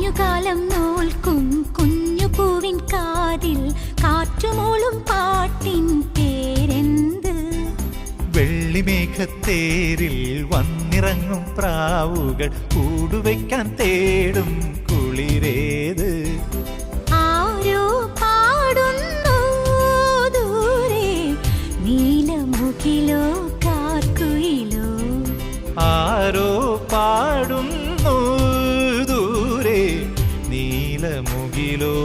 മഞ്ഞുകാലം നോൽക്കും കുഞ്ഞു പൂവിൻ കാതിൽ കാറ്റുമൂളും പാട്ടിൻ പേരെന്ത്? വെള്ളിമേഘത്തേരിൽ വന്നിറങ്ങും പ്രാവുകൾ കൂടുവയ്ക്കാൻ തേടും കുളിരേത്? ആരോ പാടുന്നു ദൂരെ, നീലമുകിലോ കാർക്കുയിലോ? ആരോ പാടുന്നു ദൂരെ, നീലമുകിലോ